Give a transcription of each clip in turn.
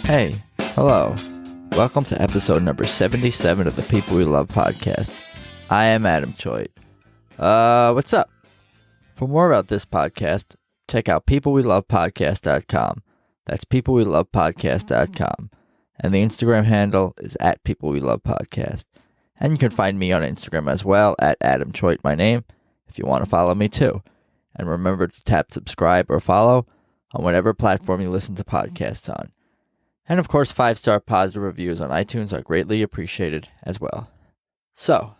Hey, hello. Welcome to episode number 77 of the People We Love podcast. I am Adam Choit. What's up? For more about this podcast, check out peoplewelovepodcast.com. That's peoplewelovepodcast.com. And the Instagram handle is at peoplewelovepodcast. And you can find me on Instagram as well at Adam Choit, my name, if you want to follow me too. And remember to tap subscribe or follow on whatever platform you listen to podcasts on. And of course, 5-star positive reviews on iTunes are greatly appreciated as well. So,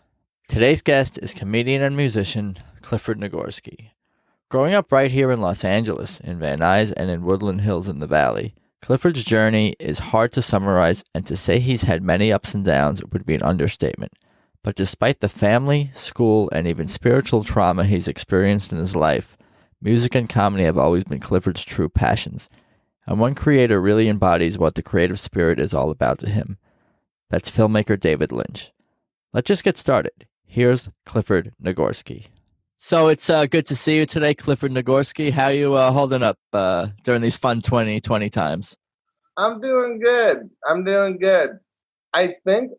today's guest is comedian and musician Clifford Nicgorski. Growing up right here in Los Angeles, in Van Nuys and in Woodland Hills in the Valley, Clifford's journey is hard to summarize, and to say he's had many ups and downs would be an understatement. But despite the family, school, and even spiritual trauma he's experienced in his life, music and comedy have always been Clifford's true passions. And one creator really embodies what the creative spirit is all about to him. That's filmmaker David Lynch. Let's just get started. Here's Clifford Nicgorski. So it's good to see you today, Clifford Nicgorski. How are you holding up during these fun 2020 times? I'm doing good. I think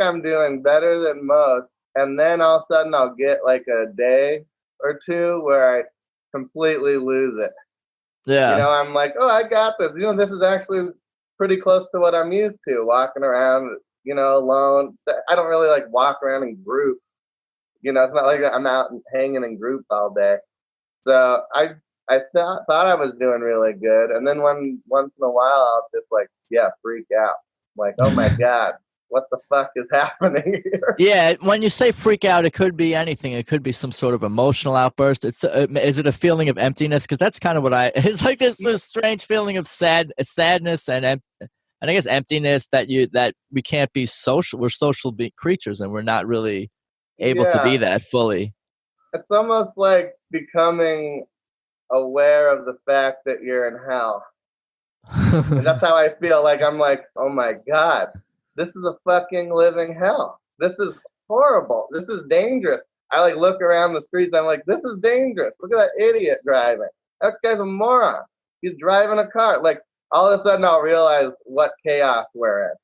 I'm doing better than most. And then all of a sudden I'll get like a day or two where I completely lose it. Yeah. I'm like, oh, I got this. This is actually pretty close to what I'm used to, walking around, alone. I don't really like walk around in groups. It's not like I'm out and hanging in groups all day. So I thought I was doing really good. And then once in a while, I'll just freak out. Like, oh my God, what the fuck is happening here? Yeah, when you say freak out, it could be anything. It could be some sort of emotional outburst. Is it a feeling of emptiness? Because that's kind of what it's like this strange feeling of sadness and I guess emptiness that we can't be social. We're social creatures, and we're not really able to be that fully. It's almost like becoming aware of the fact that you're in hell. And that's how I feel. Like, I'm like, oh my God, this is a fucking living hell. This is horrible. This is dangerous. I look around the streets. I'm like, this is dangerous. Look at that idiot driving. That guy's a moron. He's driving a car. Like, all of a sudden I'll realize what chaos we're in.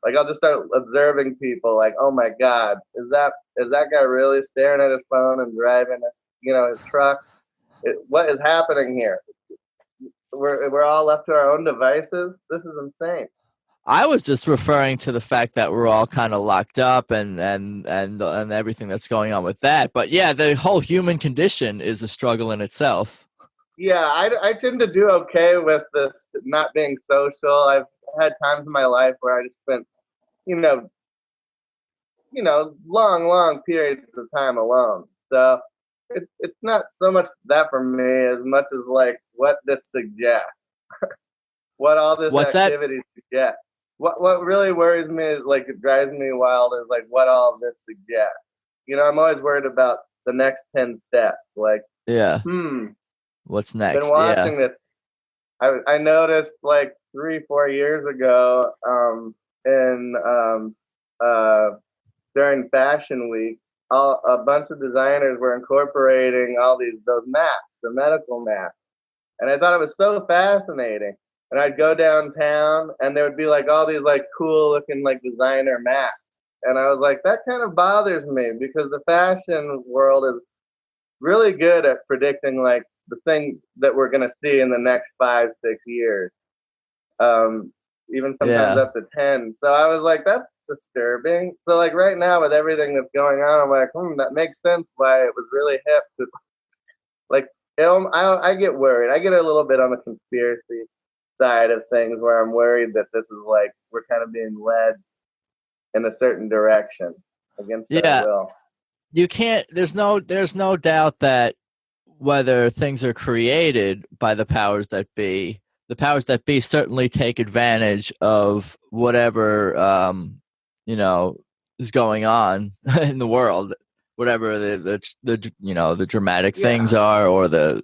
Like, I'll just start observing people. Like, oh my God, is that guy really staring at his phone and driving, his truck? What is happening here? We're all left to our own devices. This is insane. I was just referring to the fact that we're all kind of locked up and everything that's going on with that. But yeah, the whole human condition is a struggle in itself. Yeah, I tend to do okay with this not being social. I've had times in my life where I just spent, long periods of time alone. So it's not so much that for me as much as what this suggests, what all this activity suggests. What really worries me is it drives me wild is what all of this suggests. I'm always worried about the next 10 steps. What's next? Been watching this. I noticed 3-4 years ago during Fashion Week, a bunch of designers were incorporating all those masks, the medical masks, and I thought it was so fascinating. And I'd go downtown, and there would be all these cool looking designer masks, and I was like, that kind of bothers me because the fashion world is really good at predicting the thing that we're gonna see in the next 5-6 years, even sometimes up to 10. So I was like, that's disturbing. So right now with everything that's going on, I'm like, that makes sense why it was really hip to I get worried. I get a little bit on the conspiracy side of things where I'm worried that this is we're kind of being led in a certain direction against our will. You can't. There's no doubt that whether things are created by the powers that be certainly take advantage of whatever is going on in the world, whatever the dramatic things are, or the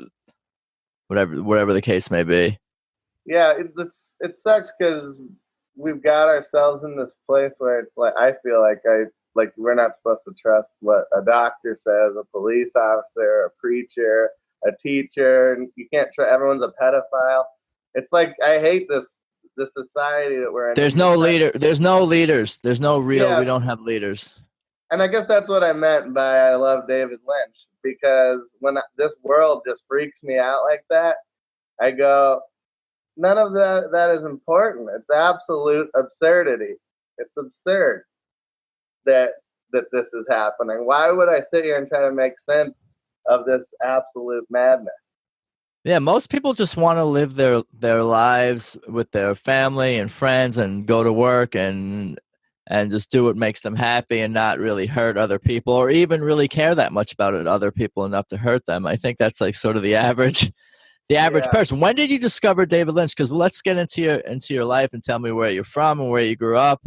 whatever the case may be. Yeah, it sucks because we've got ourselves in this place where it's I feel we're not supposed to trust what a doctor says, a police officer, a preacher, a teacher, and you can't trust. Everyone's a pedophile. It's I hate this the society that we're in. There's no leader. There's no leaders. There's no real. Yeah. We don't have leaders. And I guess that's what I meant by I love David Lynch, because when this world just freaks me out like that, I go, none of that is important. It's absolute absurdity. It's absurd that this is happening. Why would I sit here and try to make sense of this absolute madness? Yeah, most people just want to live their lives with their family and friends and go to work and just do what makes them happy and not really hurt other people or even really care that much about other people enough to hurt them. I think that's like sort of the average person. When did you discover David Lynch? Because let's get into your life and tell me where you're from and where you grew up,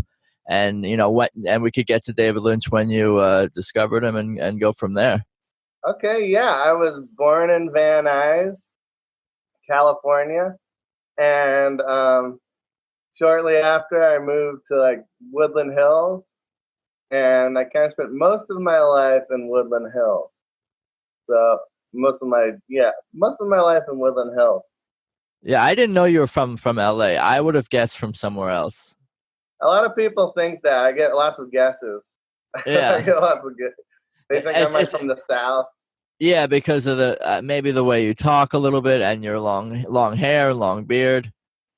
and and we could get to David Lynch when you discovered him and go from there. Okay, yeah, I was born in Van Nuys, California, and shortly after I moved to like Woodland Hills, and I kind of spent most of my life in Woodland Hills. So most of my life in Woodland Hills. Yeah, I didn't know you were from LA. I would have guessed from somewhere else. A lot of people think that. I get lots of guesses. Yeah. I get lots of guesses. They think I'm like from the South. Yeah, because of the maybe the way you talk a little bit and your long hair, long beard.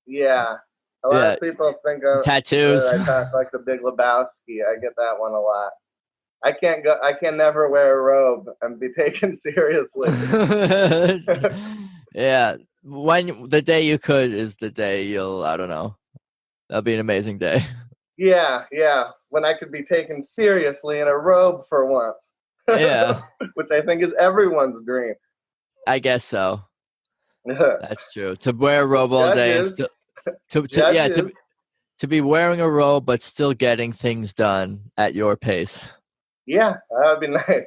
Yeah. A lot of people think tattoos. I talk like the Big Lebowski. I get that one a lot. I can never wear a robe and be taken seriously. Yeah. When the day you could is the day you'll, I don't know. That'll be an amazing day. Yeah. When I could be taken seriously in a robe for once. Yeah. Which I think is everyone's dream. I guess so. That's true. To wear a robe all day and still to be wearing a robe but still getting things done at your pace. Yeah, that would be nice.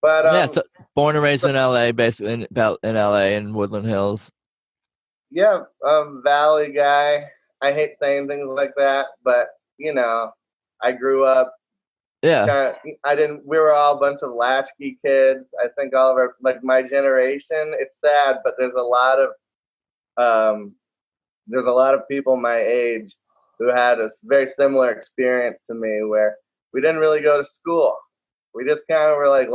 But so born and raised in LA, basically in LA in Woodland Hills. Yeah, Valley guy. I hate saying things like that, but I grew up. Yeah. We were all a bunch of latchkey kids. I think all of my generation. It's sad, but there's a lot of people my age who had a very similar experience to me, where we didn't really go to school. We just kind of were like,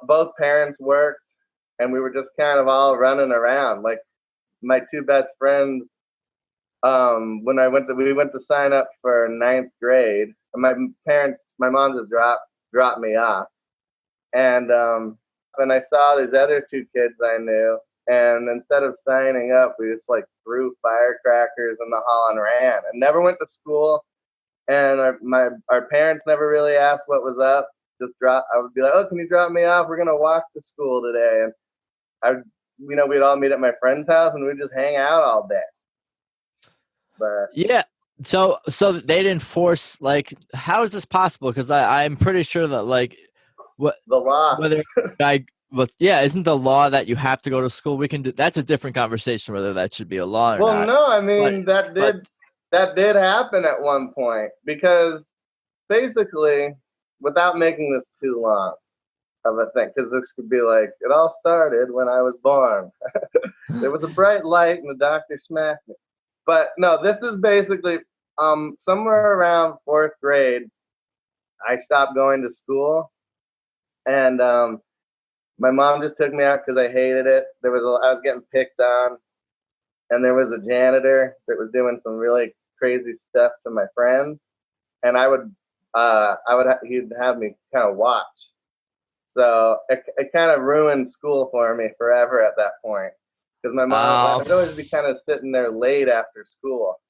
both parents worked, and we were just kind of all running around. Like my two best friends, when we went to sign up for 9th grade, and my mom just dropped me off, and when I saw these other two kids I knew, and instead of signing up, we just like threw firecrackers in the hall and ran, and never went to school. And our parents never really asked what was up. I would be like, "Oh, can you drop me off? We're gonna walk to school today." And we'd all meet at my friend's house, and we'd just hang out all day. But yeah, so they didn't force, like, how is this possible? Because I'm pretty sure that like what the law, isn't the law that you have to go to school? We can do that's a different conversation whether that should be a law or not. Well, no, I mean that did happen at one point, because basically, without making this too long of a thing, because this could be like, it all started when I was born. There was a bright light and the doctor smacked me. But no, this is basically somewhere around 4th grade, I stopped going to school, and my mom just took me out because I hated it. I was getting picked on, and there was a janitor that was doing some really crazy stuff to my friends, and he'd have me kind of watch. So it kind of ruined school for me forever at that point, because my mom would always be kind of sitting there late after school.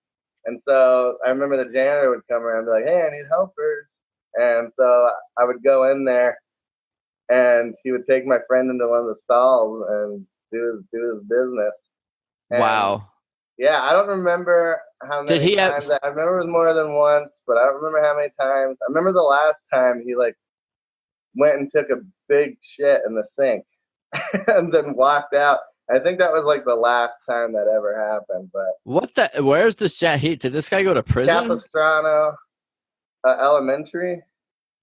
And so I remember the janitor would come around and be like, "Hey, I need helpers." And so I would go in there, and he would take my friend into one of the stalls and do his business. And wow. Yeah, I don't remember how many times. I remember it was more than once, but I don't remember how many times. I remember the last time he like went and took a big shit in the sink and then walked out. I think that was like the last time that ever happened. But where's this did this guy go to prison? Capistrano Elementary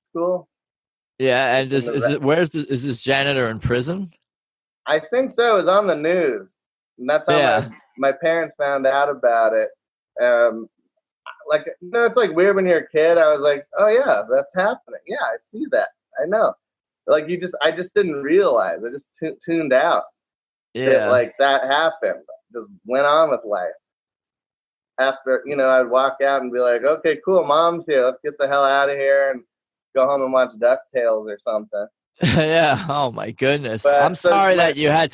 School. Yeah, and is this janitor in prison? I think so. It was on the news. And that's how Yeah. my parents found out about it. Like, it's like weird when you're a kid. I was like, oh yeah, that's happening. Yeah, I see that. I know. Like I just didn't realize. I just tuned out that Yeah. like that happened. Just went on with life. After, I'd walk out and be like, okay, cool, mom's here. Let's get the hell out of here and go home and watch DuckTales or something. Yeah. Oh my goodness. But so I'm sorry that you had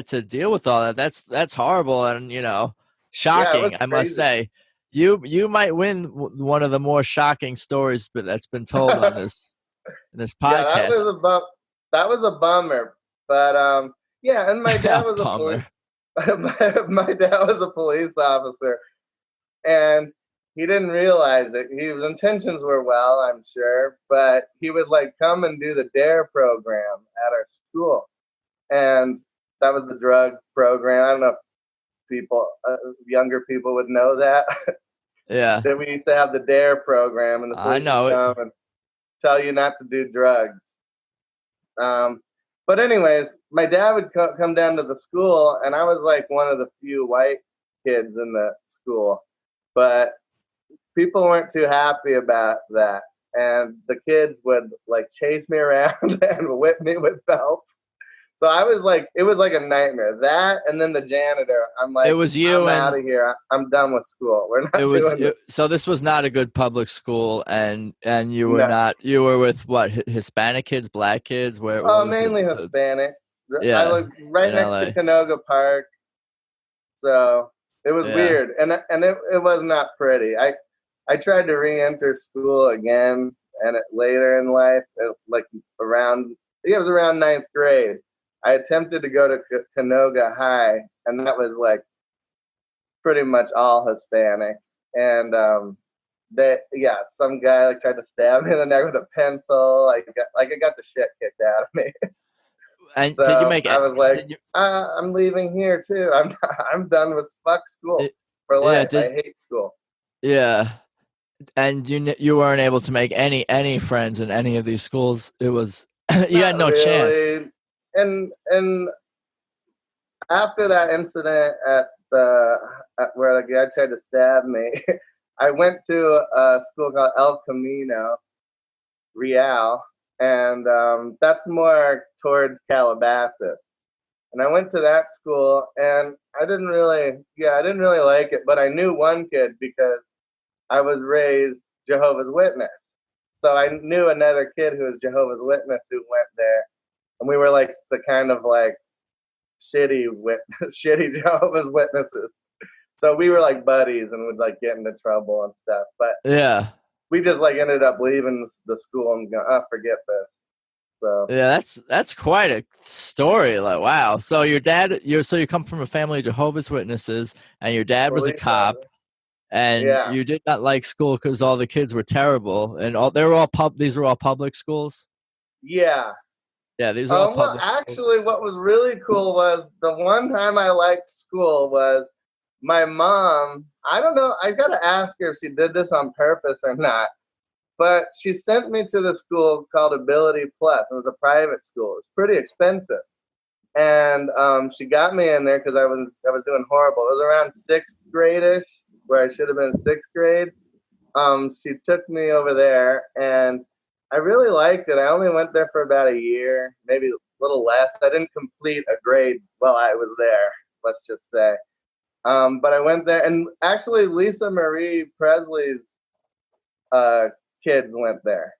to deal with all that. That's horrible and, yeah, it was shocking, I must crazy. say. You might win one of the more shocking stories that's been told on this Yeah, podcast. that was a bummer. But yeah, and my dad was a Bummer. my dad was a police officer, and he didn't realize it. His intentions were well, I'm sure, but he would like come and do the DARE program at our school, and that was the drug program. I don't know if younger people would know that. Yeah. That we used to have the DARE program, and the I police would know it. come and tell you not to do drugs. But anyways, my dad would come down to the school, and I was like one of the few white kids in the school, but people weren't too happy about that. And the kids would like chase me around and whip me with belts. So it was like a nightmare. That and then the janitor. I'm like, It was you I'm and out of here. I'm done with school. We're not doing this. so this was not a good public school, and you were No. not, you were with what, Hispanic kids, black kids, where Oh, what was mainly Hispanic. I yeah, live right in next LA. to Canoga Park, so it was Yeah. weird, and it was not pretty. I tried to re-enter school again, and later in life, like around it was around ninth grade. I attempted to go to Canoga High, and that was like pretty much all Hispanic, and some guy like tried to stab me in the neck with a pencil. I got the shit kicked out of me. And did you So make I it? was like, I'm leaving here too. I'm done with fuck school for Yeah, life. I hate school. yeah. And you weren't able to make any friends in any of these schools. It was you had Not no chance. really. And after that incident where the guy tried to stab me, I went to a school called El Camino Real, and that's more towards Calabasas. And I went to that school, and I didn't really like it. But I knew one kid because I was raised Jehovah's Witness, so I knew another kid who was Jehovah's Witness who went there, and we were like the kind of like shitty Jehovah's Witnesses. So we were like buddies and would like get into trouble and stuff. But Yeah. we just like ended up leaving the school and go, oh, forget this. So Yeah, that's quite a story. Like, wow. So you come from a family of Jehovah's Witnesses, and your dad was a cop, and yeah, you did not like school because all the kids were terrible, and these were all public schools. yeah. Yeah, these are all Well, public schools. actually, what was really cool was the one time I liked school was my mom. I don't know. I gotta ask her if she did this on purpose or not. But she sent me to the school called Ability Plus. It was a private school. It was pretty expensive, and she got me in there because I was doing horrible. It was around sixth grade-ish, where I should have been in sixth grade. She took me over there, and I really liked it. I only went there for about a year, maybe a little less. I didn't complete a grade while I was there, let's just say. But I went there, and actually Lisa Marie Presley's kids went there.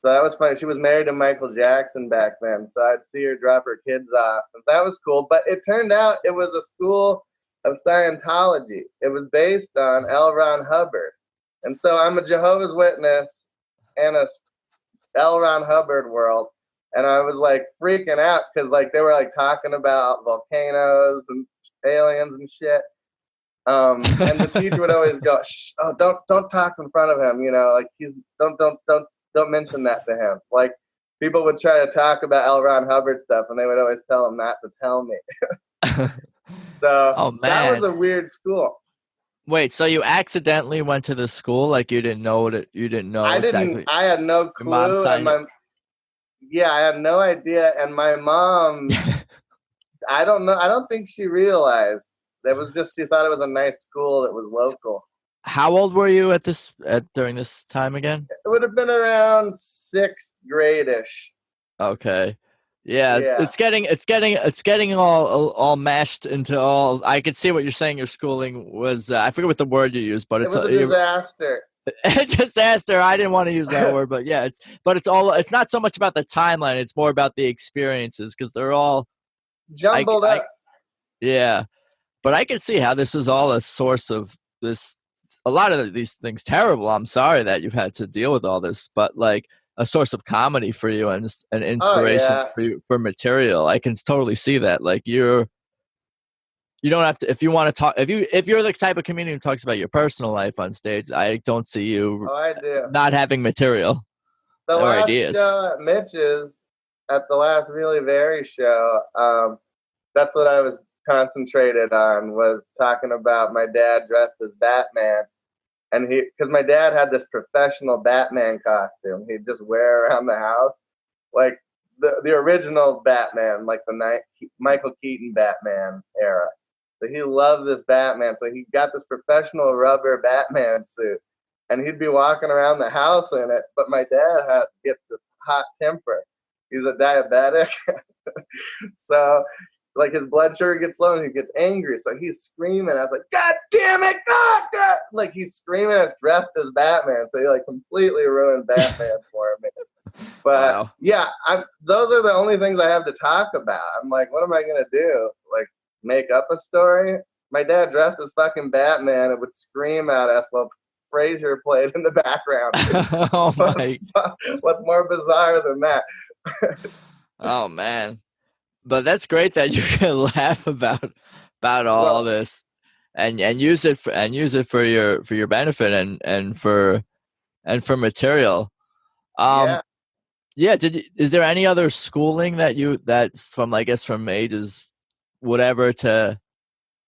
So that was funny. She was married to Michael Jackson back then, so I'd see her drop her kids off, and that was cool. But it turned out it was a school of Scientology. It was based on L. Ron Hubbard, and so I'm a Jehovah's Witness in a L. Ron Hubbard world, and I was like freaking out because like they were like talking about volcanoes and aliens and shit. And the teacher would always go, shh, oh, don't talk in front of him, like he's don't mention that to him. Like people would try to talk about L. Ron Hubbard stuff, and they would always tell him not to tell me. So Oh man, that was a weird school. Wait, so you accidentally went to the school like you didn't know you didn't know exactly? I had no clue. Your mom I had no idea, and my mom. I don't know. I don't think she realized. That was just, she thought it was a nice school that was local. How old were you during this time again? It would have been around 6th grade-ish. Okay. Yeah, Yeah. it's getting all mashed into all. I could see what you're saying. Your schooling was I forget what the word you used, but It it's was a disaster. disaster. I didn't want to use that word, but yeah, it's not so much about the timeline. It's more about the experiences because they're all Jumbled up. Yeah, but I can see how this is all a source of this. A lot of these things terrible. I'm sorry that you've had to deal with all this, but like a source of comedy for you and an inspiration for you for material. I can totally see that. Like you don't have to if you want to talk if you're the type of comedian who talks about your personal life on stage. I don't see you I do. not having material. The or last ideas. show at Mitch's, at the last Really Very show, that's what I was concentrated on, was talking about my dad dressed as Batman. And because my dad had this professional Batman costume he'd just wear around the house, like the original Batman, like the Michael Keaton Batman era. So he loved this Batman. So he got this professional rubber Batman suit, and he'd be walking around the house in it. But my dad gets this hot temper. He's a diabetic, so like his blood sugar gets low and he gets angry. So he's screaming. I was like, God damn it, God, God. Like he's screaming as dressed as Batman. So he like completely ruined Batman for me. But wow. Yeah, those are the only things I have to talk about. I'm like, what am I going to do? Like make up a story? My dad dressed as fucking Batman and would scream at us while Frasier played in the background. Oh my. What's more bizarre than that? Oh man. But that's great that you can laugh about all this and use it for your benefit and for material. Yeah. Yeah, is there any other schooling that's from, I guess, from ages whatever to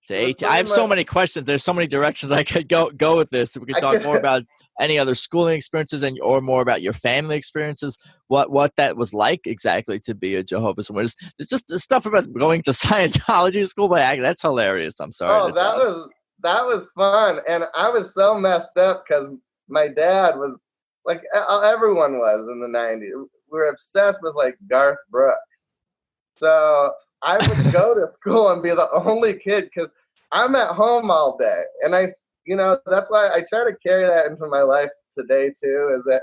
18? I have so many questions. There's so many directions I could go with this. We could talk more about any other schooling experiences or more about your family experiences, what that was like exactly to be a Jehovah's Witness. It's just the stuff about going to Scientology school that's hilarious. I'm sorry. Oh, that was fun, and I was so messed up because my dad was like everyone was in the 90s. We were obsessed with like Garth Brooks, so I would go to school and be the only kid because I'm at home all day, and that's why I try to carry that into my life today too, is that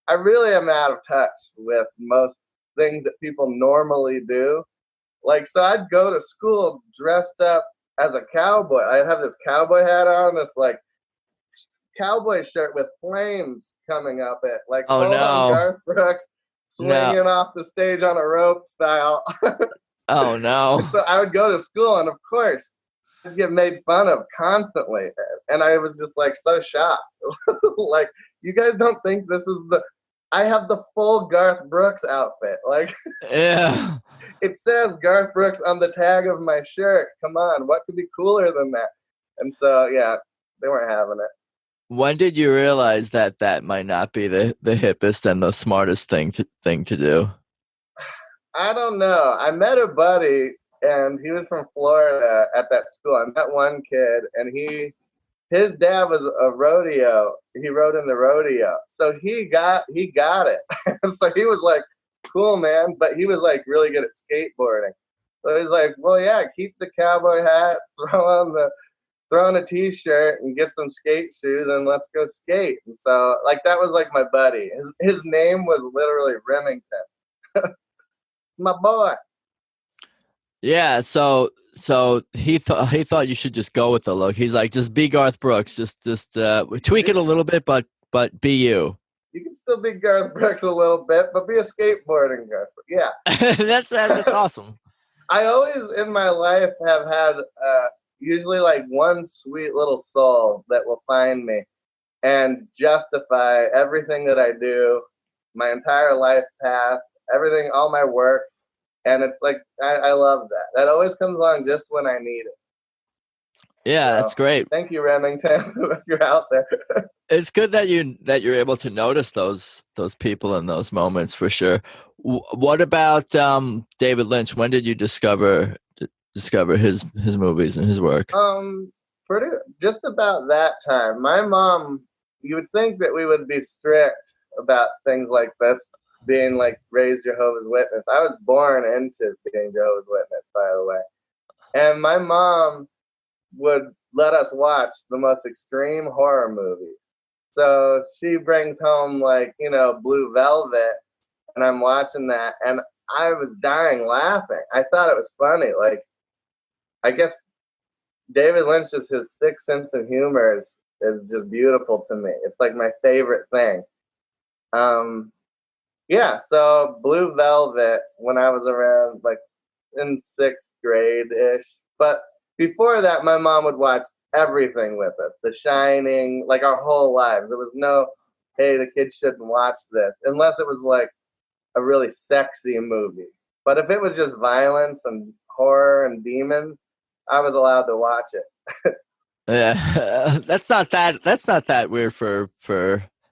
I really am out of touch with most things that people normally do. Like, so I'd go to school dressed up as a cowboy. I'd have this cowboy hat on, this like cowboy shirt with flames coming up it, like on Garth Brooks swinging off the stage on a rope style. Oh no. So I would go to school, and of course I'd get made fun of constantly, and I was just like so shocked. Like, you guys don't think this is I have the full Garth Brooks outfit. Like, yeah, it says Garth Brooks on the tag of my shirt. Come on, what could be cooler than that? And so yeah, they weren't having it. When did you realize that might not be the hippest and the smartest thing to do? I don't know. I met a buddy, and he was from Florida at that school. I met one kid, and his dad was a rodeo. He rode in the rodeo, so he got it. So he was like, "Cool, man," but he was like really good at skateboarding. So he's like, "Well, yeah, keep the cowboy hat, throw on a t-shirt, and get some skate shoes, and let's go skate." And so, like, that was like my buddy. His name was literally Remington. My boy. Yeah, so he thought you should just go with the look. He's like, just be Garth Brooks, just tweak it a little bit, but be you. You can still be Garth Brooks a little bit, but be a skateboarding Garth Brooks. Yeah. That's awesome. I always in my life have had usually like one sweet little soul that will find me and justify everything that I do, my entire life path, everything, all my work. And it's like, I love that. That always comes along just when I need it. Yeah, so, that's great. Thank you, Remington, if you're out there. It's good that you're able to notice those people in those moments for sure. What about David Lynch? When did you discover discover his movies and his work? Pretty just about that time. My mom, you would think that we would be strict about things like this, being like raised Jehovah's Witness. I was born into being Jehovah's Witness, by the way. And my mom would let us watch the most extreme horror movies. So she brings home like, Blue Velvet, and I'm watching that, and I was dying laughing. I thought it was funny. Like, I guess David Lynch's his sixth sense of humor is just beautiful to me. It's like my favorite thing. Yeah, so Blue Velvet when I was around like in sixth grade ish. But before that, my mom would watch everything with us. The Shining, like our whole lives. There was no, hey, the kids shouldn't watch this, unless it was like a really sexy movie. But if it was just violence and horror and demons, I was allowed to watch it. Yeah, that's not that weird for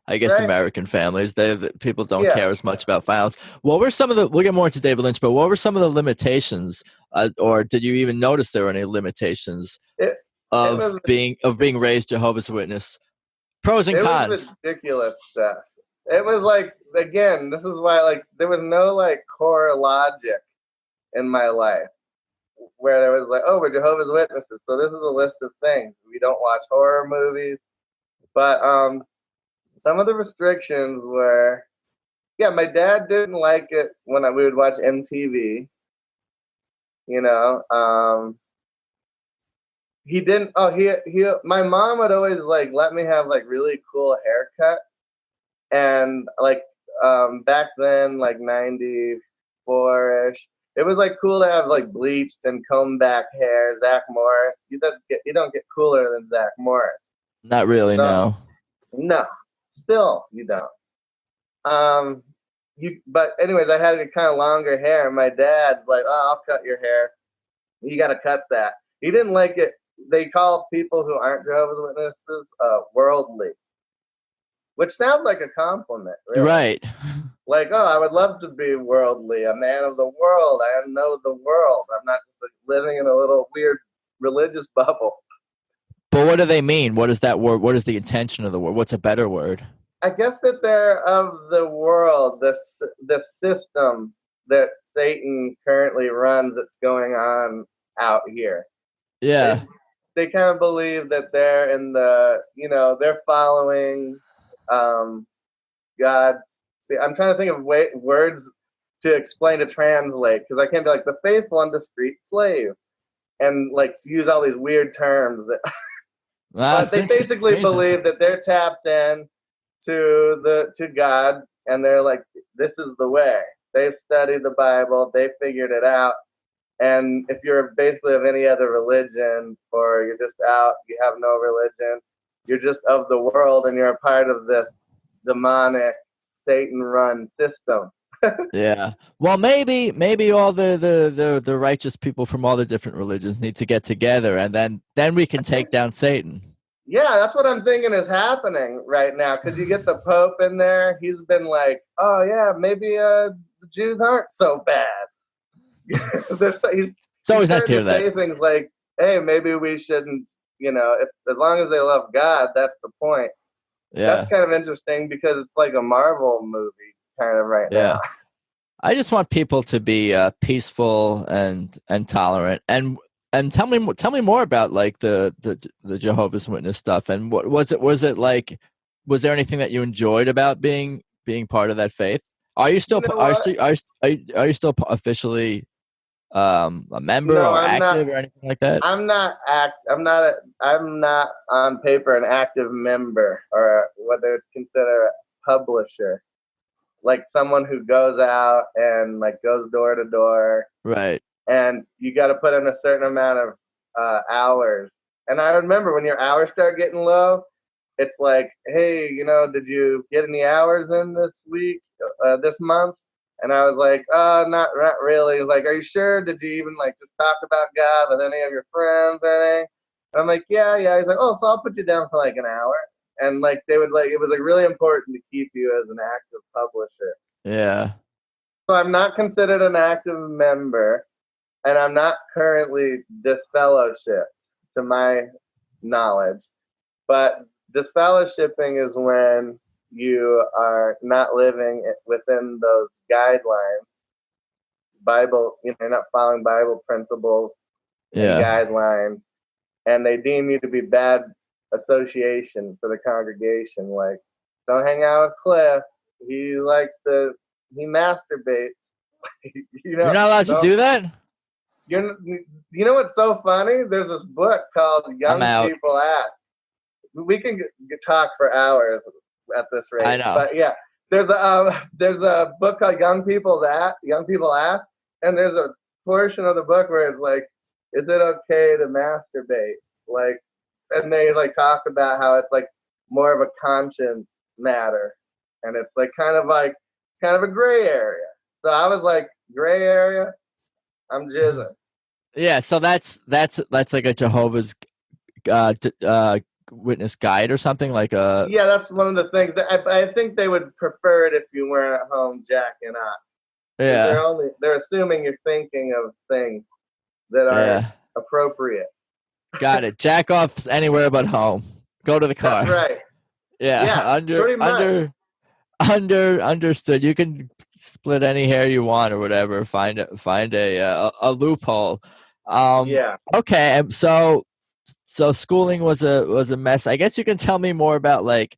I guess Right? American families. People don't Yeah. care as much about violence. What were some of the? We'll get more into David Lynch, but what were some of the limitations, or did you even notice there were any limitations of being raised Jehovah's Witness? Pros and cons. It was ridiculous stuff. It was like, again, this is why like there was no like core logic in my life where there was like, oh, we're Jehovah's Witnesses, so this is a list of things. We don't watch horror movies, but some of the restrictions were, yeah, my dad didn't like it when we would watch MTV. He didn't. Oh, he. My mom would always like let me have like really cool haircut, and like back then, like 94 ish, it was like cool to have like bleached and combed back hair. Zach Morris, you don't get cooler than Zach Morris. Not really, so, no. Still, you don't. But anyways, I had kind of longer hair, and my dad's like, "Oh, I'll cut your hair. You got to cut that." He didn't like it. They call people who aren't Jehovah's Witnesses worldly, which sounds like a compliment, really. Right? Like, oh, I would love to be worldly, a man of the world. I know the world. I'm not just like, living in a little weird religious bubble. But what do they mean? What is that word? What is the intention of the word? What's a better word? I guess that they're of the world, the system that Satan currently runs that's going on out here. Yeah. They kind of believe that they're in the, they're following God. I'm trying to think of words to explain to translate, because I can't be like the faithful and discreet slave and like use all these weird terms that but they basically believe that they're tapped in to God, and they're like, this is the way. They've studied the Bible, they figured it out. And if you're basically of any other religion, or you're just out, you have no religion, you're just of the world, and you're a part of this demonic Satan-run system. Yeah. Well, maybe all the righteous people from all the different religions need to get together, and then we can take down Satan. Yeah, that's what I'm thinking is happening right now, because you get the Pope in there. He's been like, oh, yeah, maybe the Jews aren't so bad. he's always nice to hear say things like, hey, maybe we shouldn't, as long as they love God, that's the point. Yeah. That's kind of interesting, because it's like a Marvel movie kind of right now. I just want people to be peaceful and tolerant, and tell me more about like the Jehovah's Witness stuff, and what was it like? Was there anything that you enjoyed about being part of that faith? Are you still are you still officially a member or active or anything like that? I'm not on paper an active member, or whether it's considered a publisher, like someone who goes out and like goes door to door, right? And you got to put in a certain amount of hours. And I remember when your hours start getting low, it's like, hey, did you get any hours in this week, this month? And I was like, not really. He was like, are you sure? Did you even like just talk about God with any of your friends or anything? And I'm like, yeah. He's like, oh, so I'll put you down for like an hour. And like they would like, it was like really important to keep you as an active publisher. Yeah. So I'm not considered an active member. and I'm not currently disfellowshipped to my knowledge. But disfellowshipping is when you are not living within those guidelines, Bible, you're not following Bible principles and guidelines, and they deem you to be bad association for the congregation. Like, don't hang out with Cliff. He masturbates. You're not allowed to do that? You know what's so funny? There's this book called Young People Ask. We can talk for hours at this rate. I know. But yeah, there's a book called Young People Ask, and there's a portion of the book where it's like, is it okay to masturbate? Like, and they like talk about how it's like more of a conscience matter, and it's like kind of a gray area. So I was like, gray area, I'm jizzing. Yeah, so that's like a Jehovah's Witness guide or something like a. Yeah, that's one of the things that I think they would prefer it if you weren't at home jacking up. Yeah, they're assuming you're thinking of things that are appropriate. Got it. Jack off anywhere but home. Go to the car. That's right. Yeah, pretty much. Understood. You can split any hair you want or whatever. Find a loophole. Okay. So schooling was a mess. I guess you can tell me more about like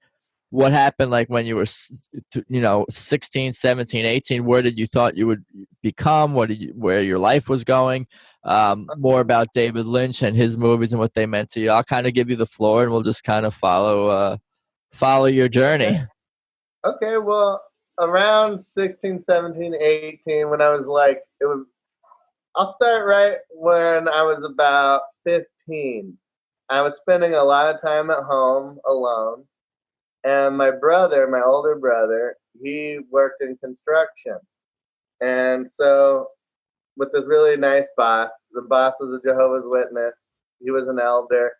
what happened like when you were 16, 17, 18. Where did you thought you would become? Where your life was going? More about David Lynch and his movies and what they meant to you. I'll kind of give you the floor and we'll just kind of follow your journey. Okay, well, around 16, 17, 18, when I was like, I'll start right when I was about 15. I was spending a lot of time at home alone. And my older brother, he worked in construction. And so with this really nice boss, the boss was a Jehovah's Witness. He was an elder.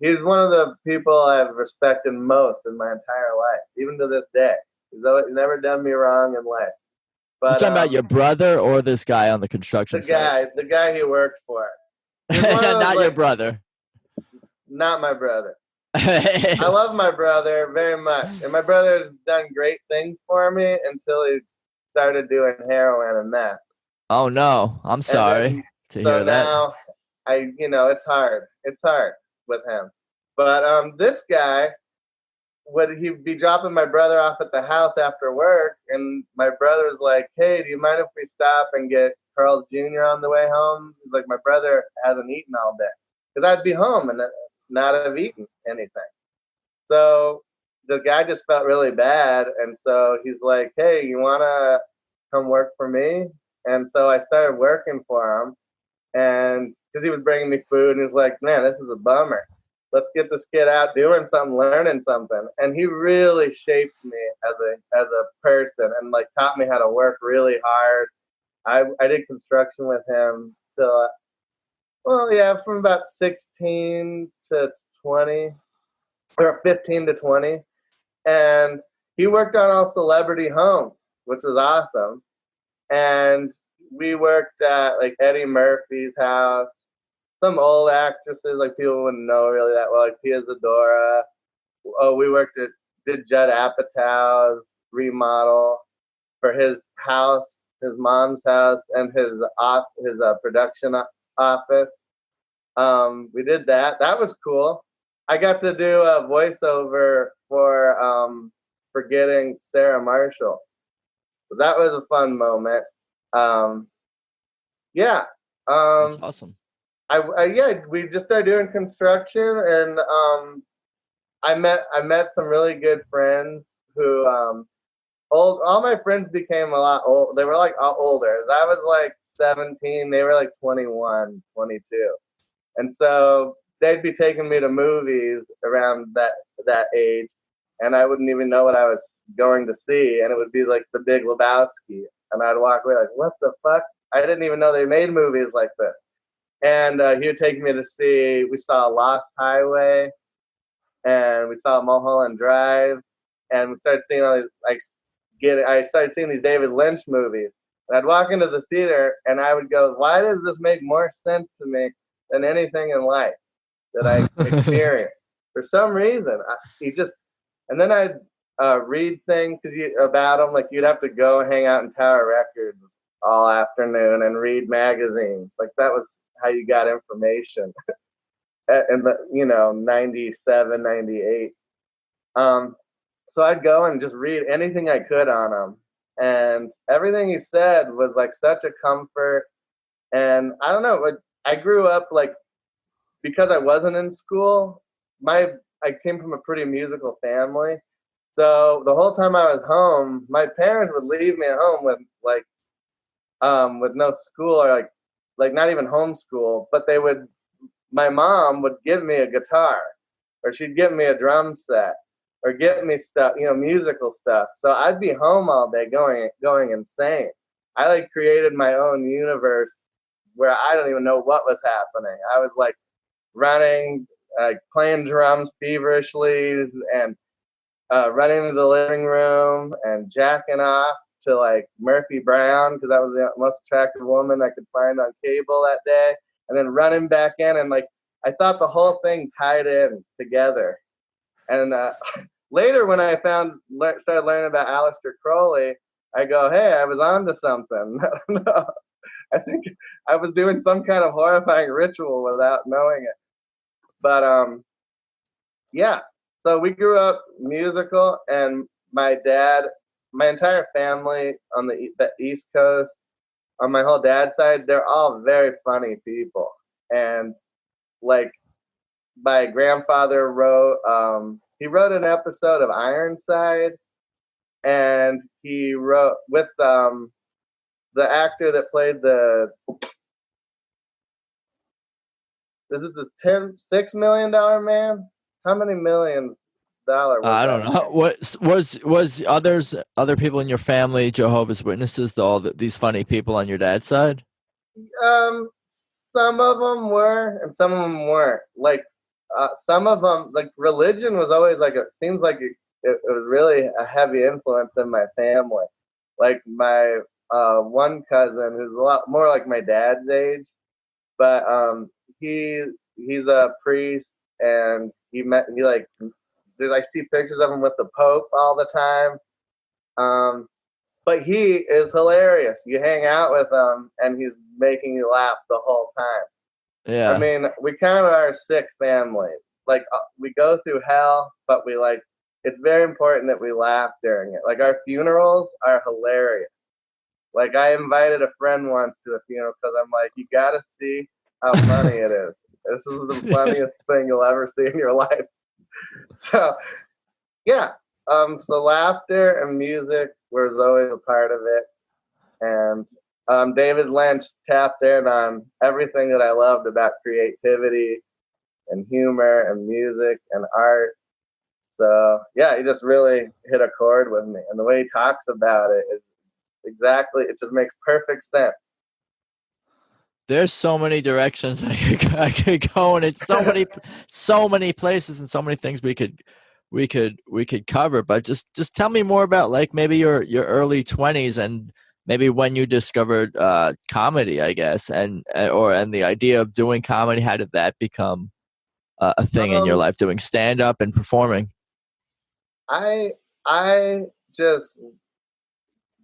He's one of the people I've respected most in my entire life, even to this day. He's never done me wrong in life. But, you're talking about your brother or this guy on the construction site? The guy he worked for. Not your brother. Not my brother. I love my brother very much. And my brother has done great things for me until he started doing heroin and meth. Oh, no. I'm sorry to hear that. So now, it's hard. It's hard with him. But this guy, he'd be dropping my brother off at the house after work, and my brother was like, hey, do you mind if we stop and get Carl's Jr. on the way home? He's like, my brother hasn't eaten all day. Because I'd be home and not have eaten anything. So the guy just felt really bad, and so he's like, hey, you want to come work for me? And so I started working for him, and because he was bringing me food, and he's like, man, this is a bummer. Let's get this kid out doing something, learning something. And he really shaped me as a person and like taught me how to work really hard. I did construction with him till from about 16 to 20 or 15 to 20. And he worked on all celebrity homes, which was awesome. And we worked at like Eddie Murphy's house, some old actresses, like people wouldn't know really that well, like Pia Zadora. Oh, we did Judd Apatow's remodel for his house, his mom's house, and his production office. We did that. That was cool. I got to do a voiceover for Forgetting Sarah Marshall. So that was a fun moment. That's awesome. We just started doing construction, and I met some really good friends who all my friends became a lot old. They were like older. I was like 17, they were like 21, 22. And so they'd be taking me to movies around that age, and I wouldn't even know what I was going to see, and it would be like The Big Lebowski, and I'd walk away like, what the fuck? I didn't even know they made movies like this. And he would take me to see, we saw Lost Highway, and we saw Mulholland Drive, and we started seeing all these, I started seeing these David Lynch movies, And I'd walk into the theater and I would go, why does this make more sense to me than anything in life that I experience? For some reason, and then I'd read things about them. Like you'd have to go hang out in Tower Records all afternoon and read magazines. Like that was how you got information in the 97, 98. So I'd go and just read anything I could on him. And everything he said was like such a comfort. And I don't know, I grew up like, because I wasn't in school, I came from a pretty musical family. So the whole time I was home, my parents would leave me at home with with no school or like not even homeschool, but my mom would give me a guitar or she'd give me a drum set or get me stuff, musical stuff. So I'd be home all day going insane. I like created my own universe where I don't even know what was happening. I was like running, playing drums feverishly and running into the living room and jacking off to like Murphy Brown because that was the most attractive woman I could find on cable that day. And then running back in and like I thought the whole thing tied in together. And later when I started learning about Aleister Crowley, I go, hey, I was onto something. No, I think I was doing some kind of horrifying ritual without knowing it. But yeah, so we grew up musical, and my entire family on the East Coast, on my whole dad's side, they're all very funny people. And like my grandfather he wrote an episode of Ironside, and he wrote with the actor that played is it the $6 million man? How many millions dollar was I don't know. What was other people in your family Jehovah's Witnesses? These funny people on your dad's side? Some of them were, and some of them weren't. Like some of them, like religion was always like it seems like it was really a heavy influence in my family. Like my one cousin who's a lot more like my dad's age, but he's a priest, and I see pictures of him with the Pope all the time. But he is hilarious. You hang out with him, and he's making you laugh the whole time. Yeah. I mean, we kind of are a sick family. Like we go through hell, but it's very important that we laugh during it. Like our funerals are hilarious. Like I invited a friend once to a funeral because I'm like, you got to see how funny it is. This is the funniest thing you'll ever see in your life. So, yeah. So laughter and music was always a part of it. And David Lynch tapped in on everything that I loved about creativity and humor and music and art. So, yeah, he just really hit a chord with me. And the way he talks about it is it just makes perfect sense. There's so many directions I could go, and it's so many places and so many things we could cover. But just tell me more about like maybe your early 20s and maybe when you discovered comedy, I guess, and the idea of doing comedy. How did that become a thing in your life? Doing stand up and performing. I just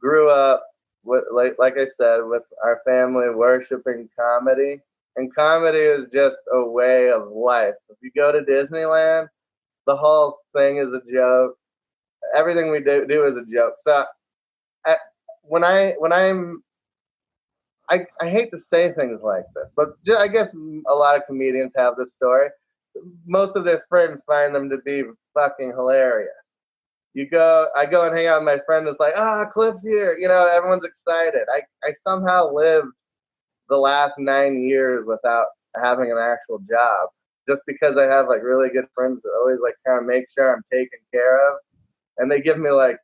grew up with like I said, with our family worshiping comedy, and comedy is just a way of life. If you go to Disneyland, the whole thing is a joke. Everything we do is a joke. So I hate to say things like this, but I guess a lot of comedians have this story. Most of their friends find them to be fucking hilarious. I go and hang out with my friend that's like, Cliff's here. Everyone's excited. I somehow lived the last 9 years without having an actual job just because I have like really good friends that always like kind of make sure I'm taken care of. And they give me well,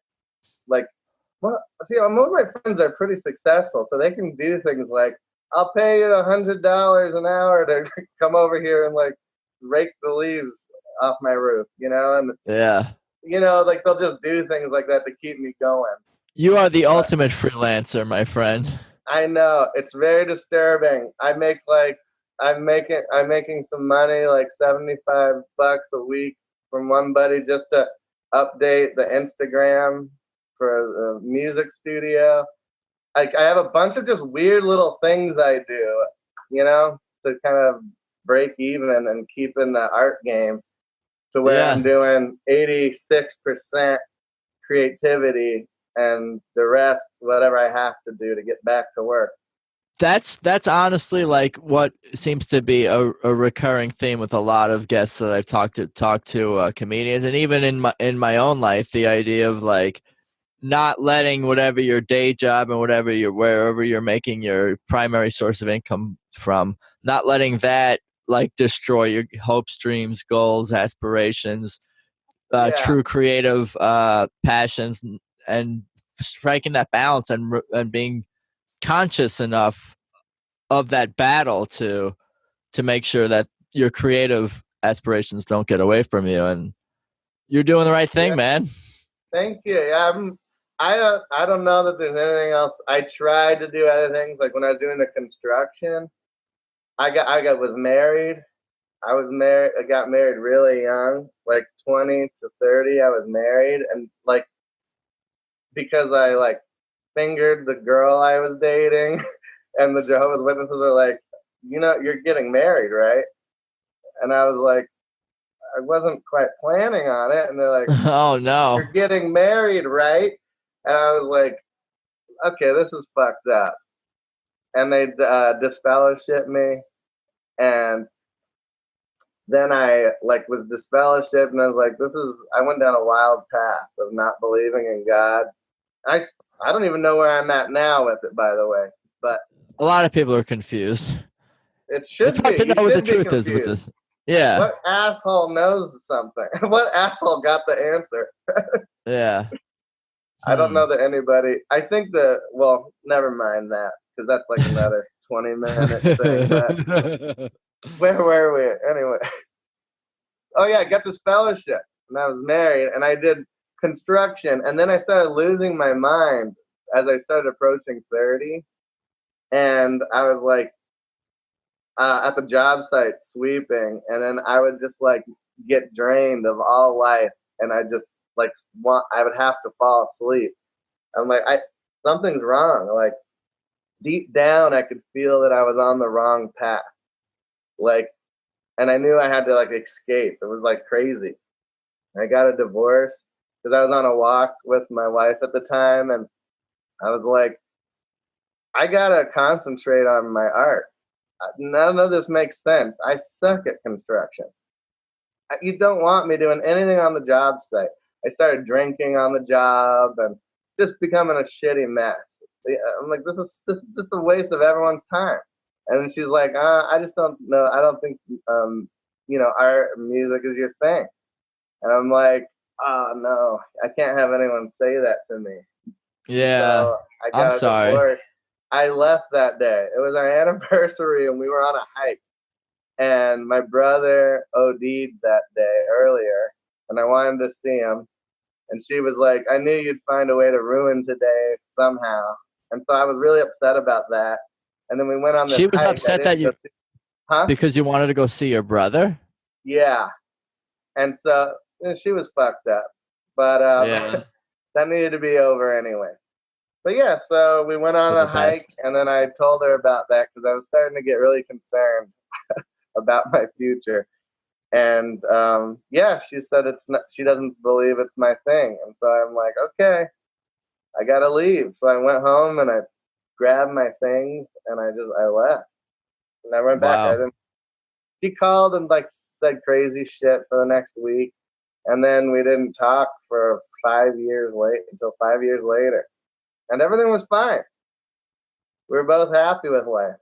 see, most of my friends are pretty successful, so they can do things like, I'll pay you $100 an hour to come over here and like rake the leaves off my roof, and yeah. like they'll just do things like that to keep me going. You are the But ultimate freelancer, my friend. I know it's very disturbing. I'm making some money, like $75 a week from one buddy just to update the Instagram for the music studio. Like I have a bunch of just weird little things I do, to kind of break even and keep in the art game to where I'm Yeah. doing 86% creativity and the rest whatever I have to do to get back to work. That's honestly like what seems to be a recurring theme with a lot of guests that I've talked to comedians, and even in my own life, the idea of like not letting whatever your day job and wherever you're making your primary source of income from, not letting that like destroy your hopes, dreams, goals, aspirations, Yeah, true creative passions, and striking that balance and being conscious enough of that battle to make sure that your creative aspirations don't get away from you, and you're doing the right thing, yeah. man. Thank you. Yeah, I don't know that there's anything else. I tried to do other things, like when I was doing the construction. Was married. I was married. I got married really young, like 20 to 30. I was married, and like because I like fingered the girl I was dating, and the Jehovah's Witnesses are like, you're getting married, right? And I was like, I wasn't quite planning on it, and they're like, Oh no. you're getting married, right? And I was like, okay, this is fucked up. And they disfellowshipped me, and then I like was disfellowshipped, and I was like, I went down a wild path of not believing in God. I I don't even know where I'm at now with it, by the way, but A lot of people are confused. it It's should hard be. to You know what the should be truth is with confused. this. Yeah. What asshole knows something? What asshole got the answer? Yeah. I don't Hmm. know that anybody. I think that. Well, never mind that because that's like another 20-minute thing. But where were we anyway? Oh yeah, I got this fellowship, and I was married, and I did construction, and then I started losing my mind as I started approaching 30, and I was like at the job site sweeping, and then I would just like get drained of all life, and I just like I would have to fall asleep. I'm like, something's wrong. Like deep down, I could feel that I was on the wrong path. Like, and I knew I had to like escape. It was like crazy. I got a divorce because I was on a walk with my wife at the time, and I was like, I gotta concentrate on my art. None of this makes sense. I suck at construction. You don't want me doing anything on the job site. I started drinking on the job and just becoming a shitty mess. I'm like, this is just a waste of everyone's time. And then she's like, I just don't know. I don't think art music is your thing. And I'm like, oh no, I can't have anyone say that to me. And Yeah. so I I'm got a sorry. divorce. I left that day. It was our anniversary, and we were on a hike. And my brother OD'd that day earlier, and I wanted to see him. And she was like, I knew you'd find a way to ruin today somehow. And so I was really upset about that. And then we went on this She was hike. I upset that didn't go you see, huh? because you wanted to go see your brother. Yeah. And so she was fucked up. But Yeah. that needed to be over anyway. But yeah, so we went on For a the hike, best. and then I told her about that because I was starting to get really concerned about my future. And yeah, she said it's not, she doesn't believe it's my thing. And so I'm like, okay, I gotta leave. So I went home and I grabbed my things and I left. And I went back. I Wow. didn't. She called and like said crazy shit for the next week, and then we didn't talk for 5 years late until 5 years later, and everything was fine. We were both happy with life.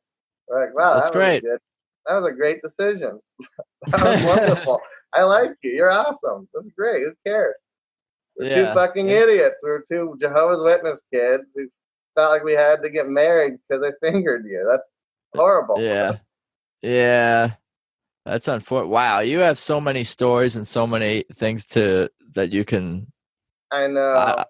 We're like, wow, That's great. that was a great decision. That was wonderful. I like you. You're awesome. This is great. Who cares? We're two Yeah. fucking idiots. We were two Jehovah's Witness kids who felt like we had to get married because I fingered you. That's horrible. Yeah. Yeah. That's unfortunate. Wow, you have so many stories and so many things that you can. I I know.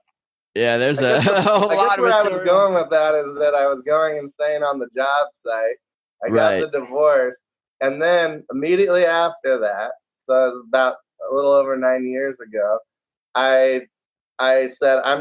Yeah, there's I guess, a I guess lot of where I was material. going with that is that I was going insane on the job site. I got Right. the divorce, and then immediately after that, so it was about a little over 9 years ago, I I said I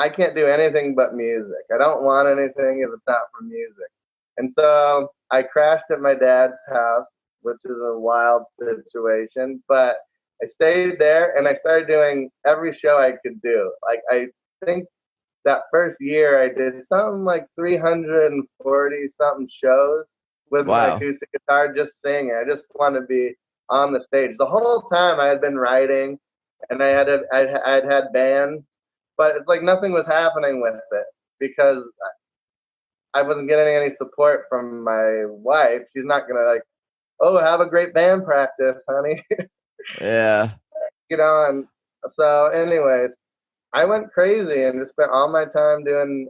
can't do anything but music. I don't want anything if it's not for music. And so I crashed at my dad's house, which is a wild situation, but I stayed there and I started doing every show I could do. Like I think that first year I did something like 340 something shows with my Wow. acoustic guitar just singing. I just wanted to be on the stage. The whole time I had been writing and I'd had bands, but it's like nothing was happening with it because I wasn't getting any support from my wife. She's not gonna like, oh, have a great band practice, honey. Yeah. And so anyway, I went crazy and just spent all my time doing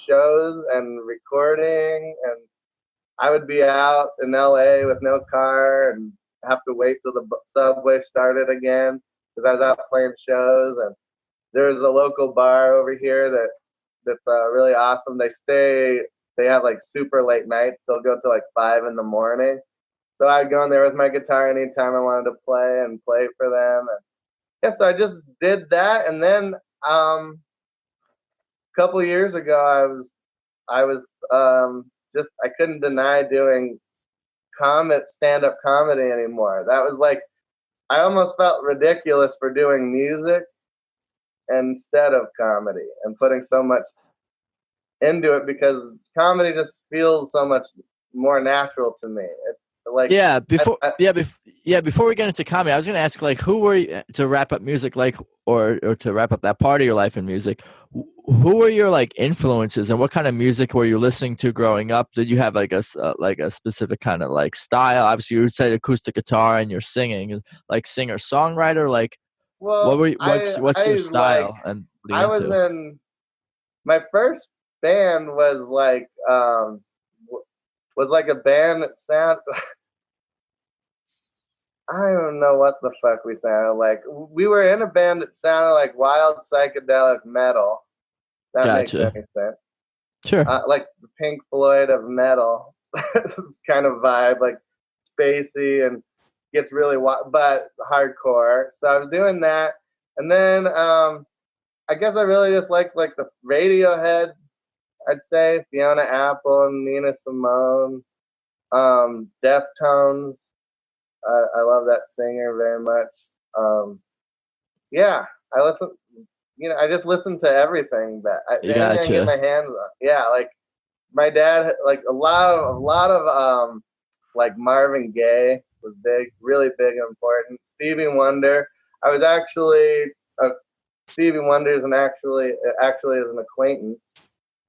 shows and recording, and I would be out in LA with no car and have to wait till the subway started again because I was out playing shows. And there's a local bar over here that's really awesome. They have like super late nights. They'll go to like 5 in the morning. So I'd go in there with my guitar anytime I wanted to play and play for them. And yeah, so I just did that, and then a couple years ago, I was just I couldn't deny doing stand up comedy anymore. That was like I almost felt ridiculous for doing music instead of comedy and putting so much into it because comedy just feels so much more natural to me. It's like Yeah, I, before we get into comedy, I was gonna ask like who were you, to wrap up music, like or to wrap up that part of your life in music, who were your like influences and what kind of music were you listening to growing up? Did you have like like a specific kind of like style? Obviously you would say acoustic guitar and you're singing, is like singer songwriter, like what well, were you, what's your style and what are you I was into? in my first band was like a band that sound I don't know what the fuck we sounded like. We were in a band that sounded like wild psychedelic metal. That makes Gotcha. any sense. Sure. Like the Pink Floyd of metal kind of vibe, like spacey and gets really but hardcore. So I was doing that, and then I guess I really just like the Radiohead. I'd say Fiona Apple and Nina Simone, Deftones. I love that singer very much. Um, yeah, I listen. I just listen to everything anything I can get Gotcha. my hands on. Yeah, like my dad, like a lot of like Marvin Gaye was big, really big and important. Stevie Wonder. I was actually Stevie Wonder is actually is an acquaintance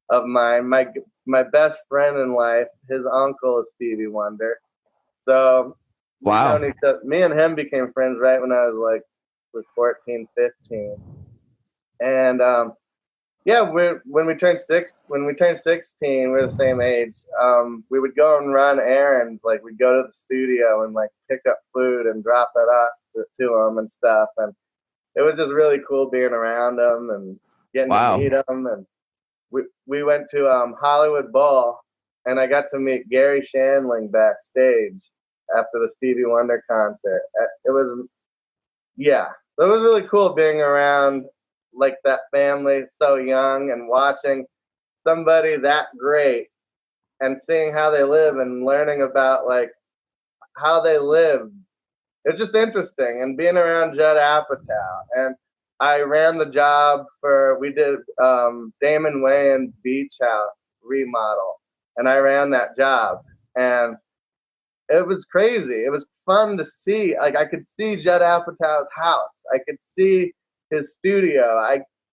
of mine. My best friend in life, his uncle is Stevie Wonder. So we've Wow. known each other. Me and him became friends right when I was 14, 15. And yeah, when we turned 16, we're the same age. We would go and run errands. Like we'd go to the studio and like pick up food and drop it off to him and stuff. And it was just really cool being around him and getting to Wow. meet him. And we went to Hollywood Bowl, and I got to meet Gary Shandling backstage after the Stevie Wonder concert. It was yeah, it was really cool being around like that family so young and watching somebody that great and seeing how they live and learning about like how they live. It's just interesting and being around Judd Apatow. And I ran the job we did Damon Wayans' beach house remodel, and I ran that job. And it was crazy. It was fun to see. Like I could see Judd Apatow's house. I could see his studio.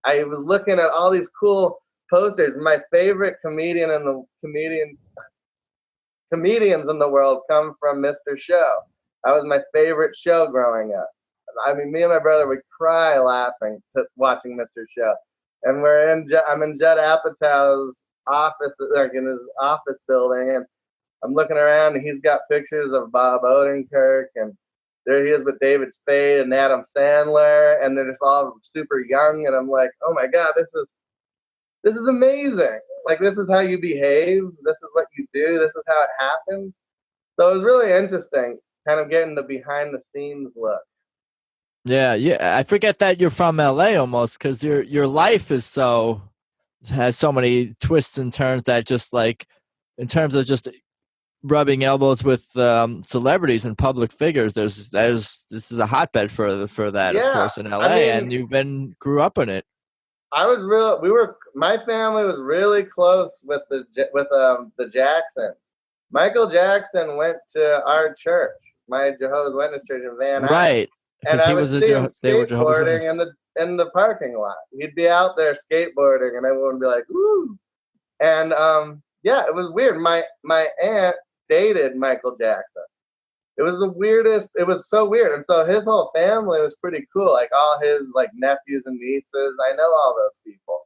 I was looking at all these cool posters. My favorite comedians in the world come from Mr. Show. That was my favorite show growing up. I mean, me and my brother would cry laughing watching Mr. Show. And I'm in Judd Apatow's office, like in his office building, and I'm looking around, and he's got pictures of Bob Odenkirk and there he is with David Spade and Adam Sandler, and they're just all super young, and I'm like, oh my god, this is amazing. Like, this is how you behave. This is what you do. This is how it happens. So it was really interesting, kind of getting the behind the scenes look. Yeah, yeah. I forget that you're from LA almost, because your life has so many twists and turns that just like in terms of just rubbing elbows with celebrities and public figures. This is a hotbed for that, of Yeah, course, in LA, I mean, and grew up in it. my family was really close with the Jacksons. Michael Jackson went to our church, my Jehovah's Witness church in Van Nuys, Right, and because I would see him they were Jehovah's skateboarding Witnesses. in the parking lot. He'd be out there skateboarding, and everyone would be like, "Ooh!" And yeah, it was weird. My aunt dated Michael Jackson. It was the weirdest. It was so weird, and so his whole family was pretty cool. Like all his like nephews and nieces. I know all those people.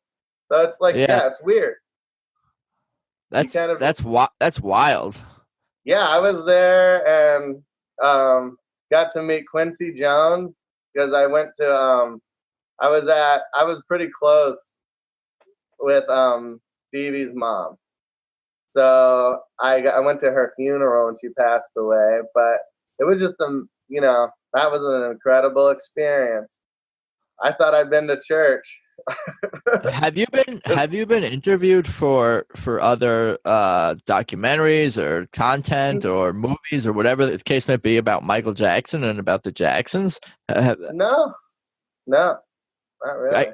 So it's like, Yeah, yeah, it's weird. You that's kind of that's wild. Yeah, I was there and got to meet Quincy Jones because I went to I was pretty close with Stevie's mom. So I went to her funeral and she passed away, but it was just that was an incredible experience. I thought I'd been to church. Have you been interviewed for other documentaries or content or movies or whatever the case may be about Michael Jackson and about the Jacksons? No, not really.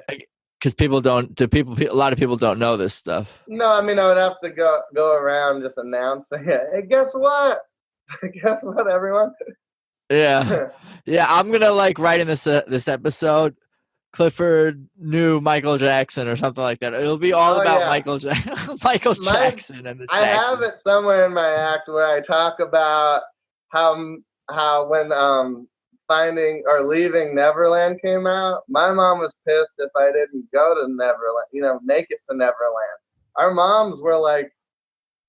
Because a lot of people don't know this stuff. No, I mean I would have to go around just announcing it. Hey, guess what? Guess what, everyone? Yeah, yeah. I'm gonna like write in this episode. Clifford knew Michael Jackson or something like that. It'll be all Oh about yeah, Michael my Jackson and the I have Jacksons. it somewhere in my act where I talk about how when finding or leaving Neverland came out, my mom was pissed if I didn't go to Neverland, make it to Neverland. Our moms were like,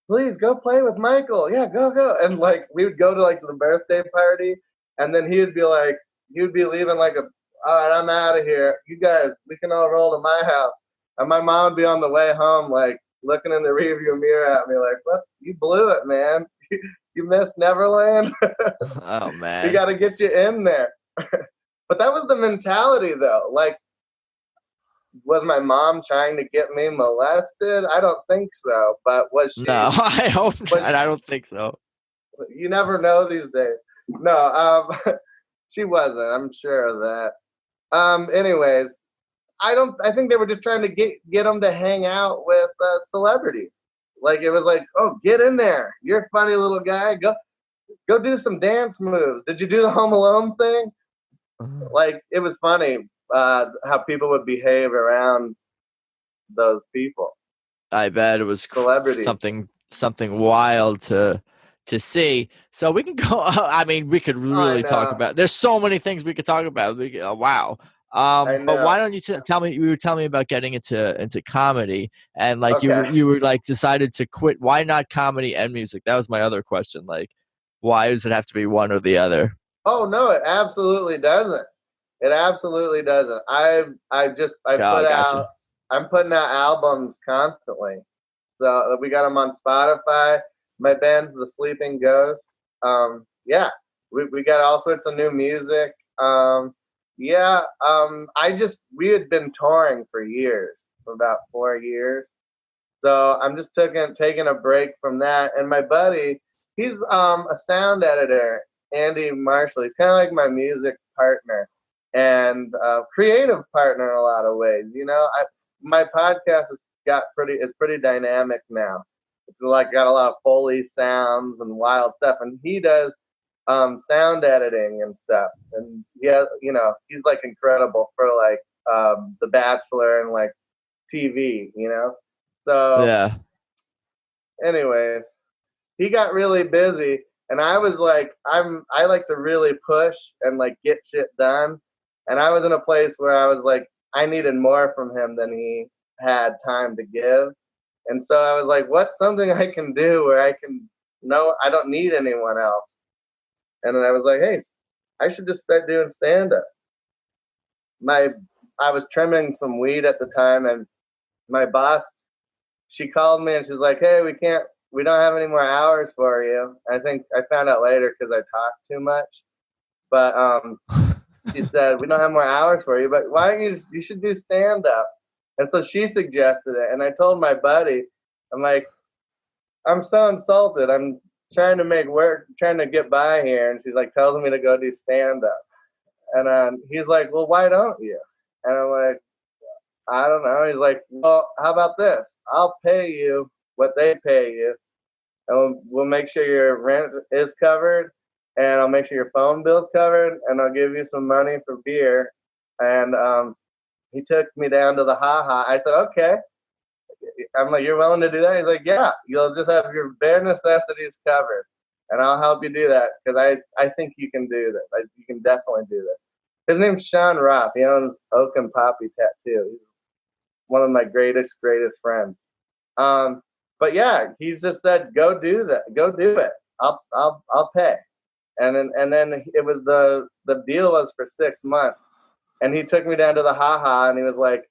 please go play with Michael. Yeah, go. And like we would go to like the birthday party, and then he would be leaving like all right, I'm out of here. You guys, we can all roll to my house. And my mom would be on the way home, like looking in the rearview mirror at me, like, what? You blew it, man. You missed Neverland. Oh We man. got to get you in there. But that was the mentality, though. Like, was my mom trying to get me molested? I don't think so. But No, I hope was not. I don't think so. you never know these days. No, she wasn't. I'm sure of that. Anyways, I think they were just trying to get them to hang out with celebrities. Like it was like, oh, get in there. You're a funny little guy. Go do some dance moves. Did you do the Home Alone thing? Like it was funny how people would behave around those people. I bet it was Celebrities. something wild to see. So we can go. I mean, we could I really talk know. about. There's so many things we could talk about. Wow. I But why know. don't you tell me? You were telling me about getting into comedy, and like Okay. you were like decided to quit. Why not comedy and music? That was my other question. Like, why does it have to be one or the other? Oh no, it absolutely doesn't. It absolutely doesn't. I Oh, put I got you. out I'm putting out albums constantly. So we got them on Spotify. My band's The Sleeping Ghost. Yeah, we got all sorts of new music. Yeah, we had been touring for years, for about 4 years. So I'm just taking a break from that. And my buddy, he's a sound editor, Andy Marshall. He's kind of like my music partner and creative partner in a lot of ways. My podcast is pretty dynamic now. It's like got a lot of Foley sounds and wild stuff, and he does sound editing and stuff. And yeah, he's like incredible for like The Bachelor and like TV. So Yeah. anyways, he got really busy, and I was like, I like to really push and like get shit done, and I was in a place where I was like, I needed more from him than he had time to give, and so I was like, what's something I can do where I can know I don't need anyone else, and then I was like, hey, I should just start doing stand-up. I was trimming some weed at the time, and my boss, she called me and she's like, "Hey, we don't have any more hours for you." I think I found out later because I talked too much, but she said, "We don't have more hours for you, but why don't you should do stand-up?" And so she suggested it, and I told my buddy, I'm like, "I'm so insulted. I'm trying to make work, trying to get by here," and she's like telling me to go do stand-up. And he's like, "Well, why don't you?" And I'm like, "I don't know." He's like, "Well, how about this? I'll pay you what they pay you, and we'll make sure your rent is covered, and I'll make sure your phone bill's covered, and I'll give you some money for beer." And he took me down to the Ha Ha. I said, "Okay." I'm like, "You're willing to do that?" He's like, "Yeah, you'll just have your bare necessities covered, and I'll help you do that because I think you can do this. You can definitely do this." His name's Sean Roth. He owns Oak and Poppy Tattoo. He's one of my greatest friends. But yeah, he's just said, "Go do that. Go do it. I'll pay." And then it was the deal was for 6 months, and he took me down to the Ha Ha, and he was like,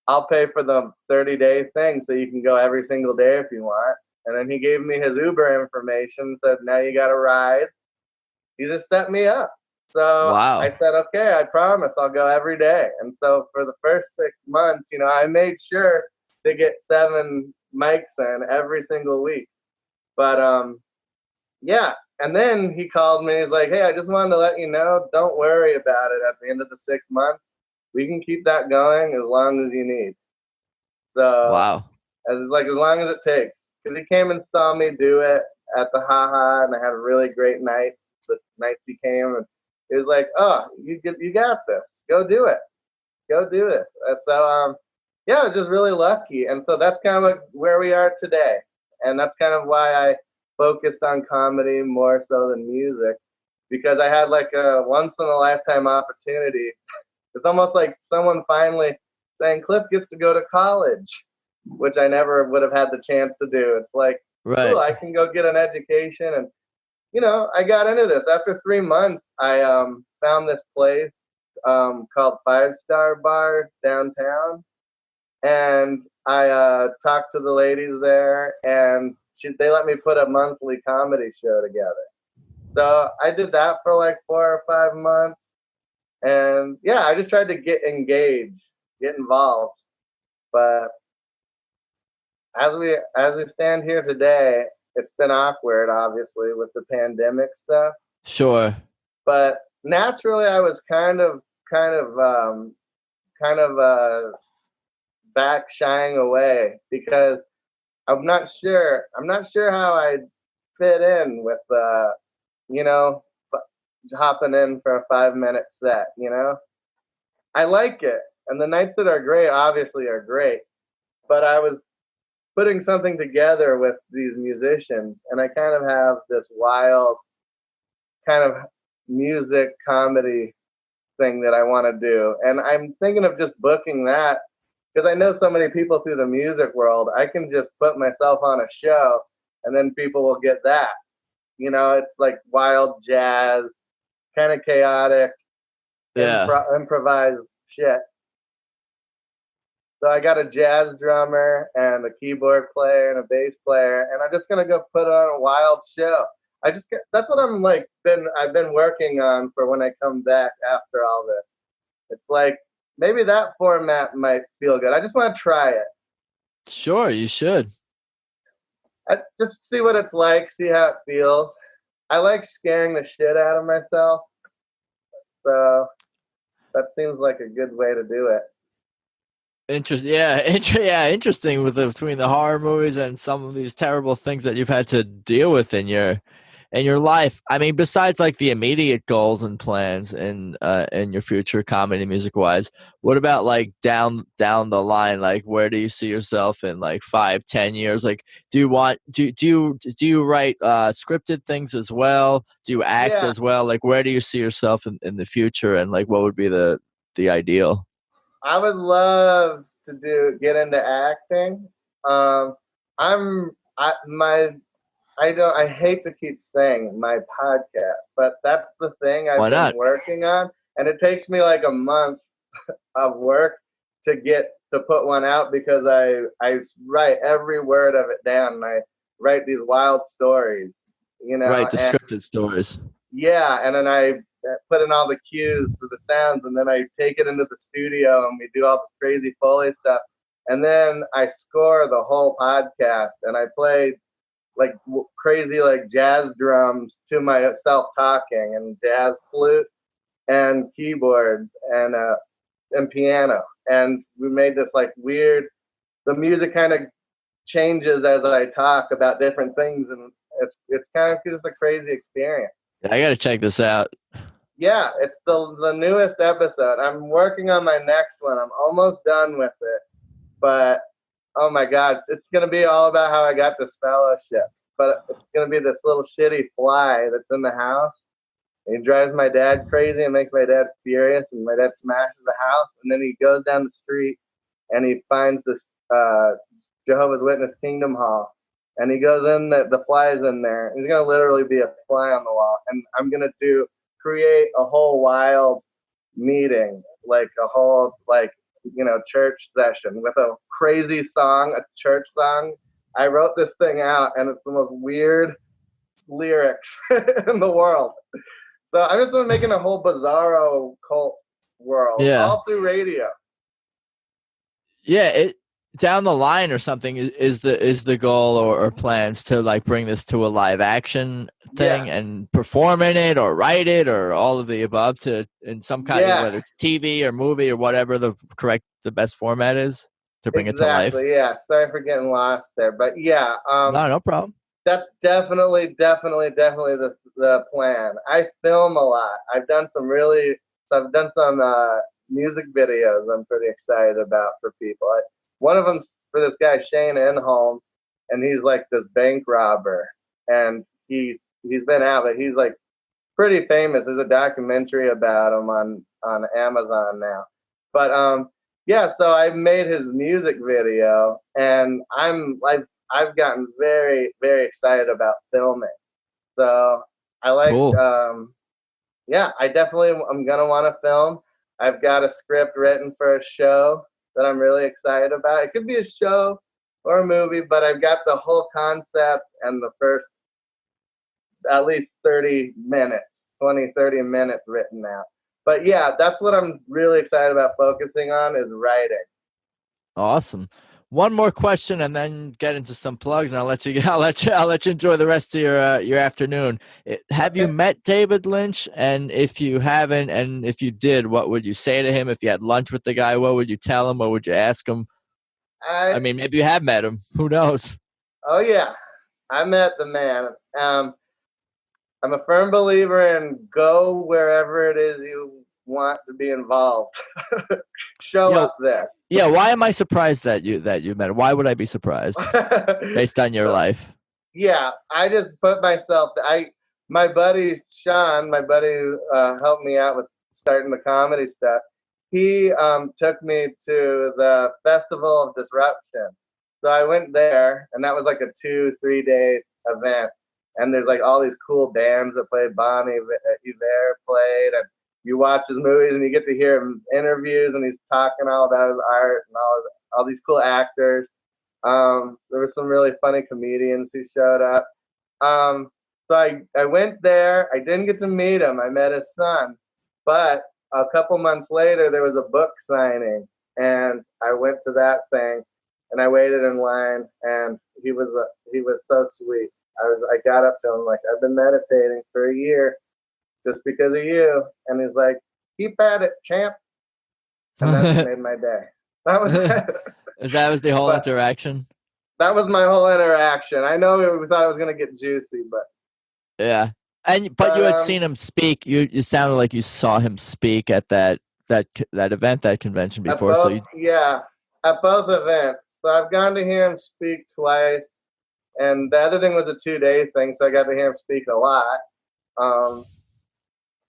"I'll pay for the 30-day thing, so you can go every single day if you want." And then he gave me his Uber information, said, "Now you got a ride." He just set me up. So Wow. I said, "Okay, I promise I'll go every day." And so for the first 6 months, I made sure to get 7 mics in every single week. But yeah. And then he called me. He's like, "Hey, I just wanted to let you know, don't worry about it at the end of the 6 months. We can keep that going as long as you need." So Wow. as long as it takes. Because he came and saw me do it at the Ha Ha, and I had a really great night. The nights he came, and he was like, "Oh, you got this. Go do it. Go do it." So yeah, I was just really lucky, and so that's kind of like where we are today, and that's kind of why I focused on comedy more so than music, because I had like a once in a lifetime opportunity. It's almost like someone finally saying Cliff gets to go to college, which I never would have had the chance to do. It's like, Right. cool, I can go get an education. And I got into this. After 3 months, I found this place called Five Star Bar downtown, and I talked to the ladies there, and they let me put a monthly comedy show together. So I did that for like 4 or 5 months, and yeah, I just tried to get engaged, get involved. But as we stand here today, it's been awkward, obviously, with the pandemic stuff. Sure. But naturally, I was kind of back shying away because I'm not sure. I'm not sure how I'd fit in with you know, hopping in for a 5 minute set. I like it, and the nights that are great, obviously, are great. But I was putting something together with these musicians, and I kind of have this wild kind of music comedy thing that I want to do, and I'm thinking of just booking that because I know so many people through the music world. I can just put myself on a show, and then people will get that. It's like wild jazz, kind of chaotic, Yeah. improvised shit. So I got a jazz drummer and a keyboard player and a bass player, and I'm just gonna go put on a wild show. That's what I've been working on for when I come back after all this. It's like maybe that format might feel good. I just want to try it. Sure, you should. Just see what it's like, see how it feels. I like scaring the shit out of myself, so that seems like a good way to do it. Interesting with between the horror movies and some of these terrible things that you've had to deal with in your life. I mean, besides like the immediate goals and plans in your future, comedy music wise, what about like down the line? Like, where do you see yourself in like 5-10 years? Like, do you write scripted things as well? Do you act Yeah, as well? Like, where do you see yourself in the future, and like what would be the ideal? I would love to get into acting. Um, I'm I my I hate to keep saying my podcast, but that's the thing Why I've been not? working on, and it takes me like a month of work to get to put one out because I write every word of it down and I write these wild stories, Right, the and scripted stories. yeah, and then I put in all the cues for the sounds, and then I take it into the studio and we do all this crazy Foley stuff, and then I score the whole podcast and I play like crazy like jazz drums to myself talking and jazz flute and keyboards and piano, and we made this like weird. The music kind of changes as I talk about different things, and it's kind of just a crazy experience. I got to check this out. Yeah, it's the newest episode. I'm working on my next one. I'm almost done with it, but oh my god, it's gonna be all about how I got this fellowship. But it's gonna be this little shitty fly that's in the house. And he drives my dad crazy and makes my dad furious, and my dad smashes the house. And then he goes down the street and he finds this Jehovah's Witness Kingdom Hall, and he goes in. The fly's in there. He's gonna literally be a fly on the wall, and I'm gonna create a whole wild meeting, like a whole church session with a crazy song, a church song. I wrote this thing out, and it's the most weird lyrics in the world. So I'm just making a whole bizarro cult world Yeah. all through radio. Yeah, it down the line or something is the goal or plans to like bring this to a live action thing and perform in it or write it or all of the above to in some kind whether it's TV or movie or whatever the best format is to bring it to life. Yeah. Sorry for getting lost there, but yeah, no problem. That's definitely the plan. I film a lot. I've done some music videos I'm pretty excited about for people. One of them for this guy Shane Enholm, and he's like this bank robber, and he's been out, but he's like pretty famous. There's a documentary about him on Amazon now. But yeah, so I made his music video, and I've gotten very, very excited about filming. So I like, cool. I definitely I'm gonna want to film. I've got a script written for a show that I'm really excited about. It could be a show or a movie, but I've got the whole concept and the first at least 30 minutes, 30 minutes written out. But yeah, that's what I'm really excited about focusing on is writing. Awesome. One more question, and then get into some plugs, and I'll let you enjoy the rest of your afternoon. Have you met David Lynch? And if you haven't, and if you did, what would you say to him? If you had lunch with the guy, what would you tell him? What would you ask him? I mean, maybe you have met him. Who knows? Oh yeah, I met the man. I'm a firm believer in go wherever it is you want to be involved. Show up there. Yeah, why am I surprised that you met him? Why would I be surprised based on your life? Yeah, I just put myself. My buddy Sean, who helped me out with starting the comedy stuff, he took me to the Festival of Disruption. So I went there, and that was like a 2-3 day event. And there's like all these cool bands that played. Bon Iver played, and you watch his movies and you get to hear him interviews, and he's talking all about his art and all these cool actors. There were some really funny comedians who showed up. So I went there. I didn't get to meet him. I met his son, but a couple months later there was a book signing, and I went to that thing, and I waited in line, and he was so sweet. I got up to him like, I've been meditating for a year just because of you. And he's like, keep at it, champ. And that made my day. That was that was the whole interaction? That was my whole interaction. I know we thought it was going to get juicy, but. Yeah. But you had seen him speak. You sounded like you saw him speak at that event, that convention before. At both events. So I've gone to hear him speak twice. And the other thing was a 2-day thing, so I got to hear him speak a lot.